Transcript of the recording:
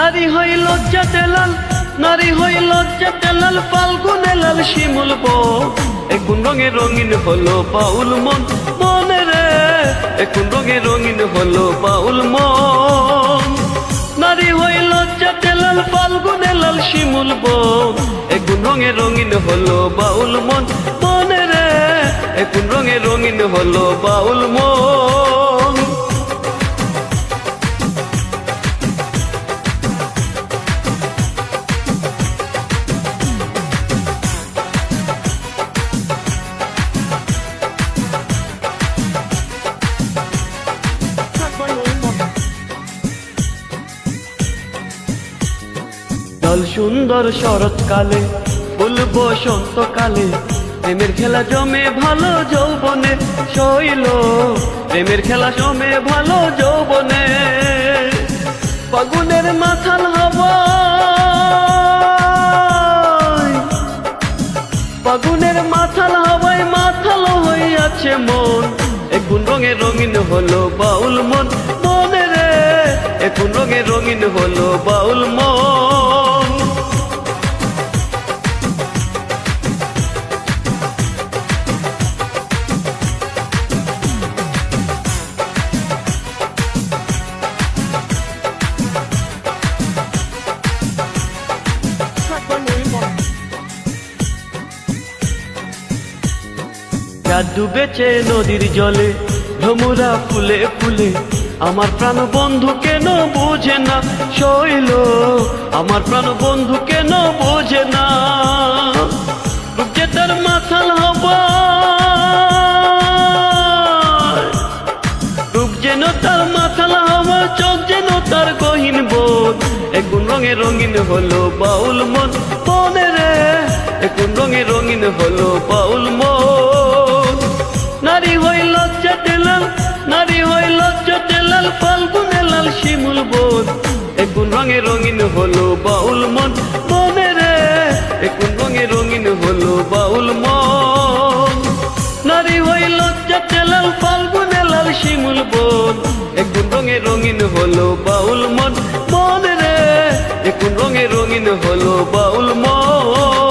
নারী হই লজ্জাতে লাল, নারী হই লজ্জাতে লাল, ফাল্গুনে লাল শিমুল বন। এখন রঙে রঙিন হলো বাউল মন, মনে রে এখন রঙে রঙিন হলো বাউল মন। নারী হই লজ্জাতে লাল, ফাল্গুনে লাল শিমুল বন। এখন রঙে রঙিন হলো বাউল মন, মনে রে এখন রঙে রঙিন হলো বাউল মন। জল সুন্দর শরৎকালে, ফুল বসন্তকালে, প্রেমের খেলা জমে ভালো যৌবনে শৈল, প্রেমের খেলা জমে ভালো যৌবনে। ফাগুনের মাথাল হাওয়ায়, ফাগুনের মাথাল হাওয়ায় মাথাল হইয়াছে মন। এখন রঙে রঙিন হলো বাউল মন, মনে রে এখন রঙে রঙিন হলো বাউল মন। চাঁদ ডুবেছে নদীর জলে, ভ্রমরা ফুলে ফুলে, আমার প্রাণ বন্ধু কেন বোঝে না শৈল, আমার প্রাণ বন্ধু কেন বোঝে না। রূপ যে তার মাথাল হাওয়ায়, রূপ যেন তার মাথাল হাওয়া, চোখ যেন তার গহীন বোধ। এখন রঙে রঙিন হলো বাউল মন, মনে রে এখন রঙে রঙিন হলো বাউল মন। নারী হই লজ্জাতে লাল, নারী হই লজ্জাতে লাল, ফাল্গুনে লাল শিমুল বন। এখন রঙে রঙিন হলো বাউল মন, মনে রে এখন রঙে রঙিন হলো বাউল মন। নারী হই লজ্জাতে লাল, ফাল্গুনে লাল শিমুল বন। এখন রঙে রঙিন হলো বাউল মন, মনে রে এখন রঙে রঙিন হলো বাউল মন।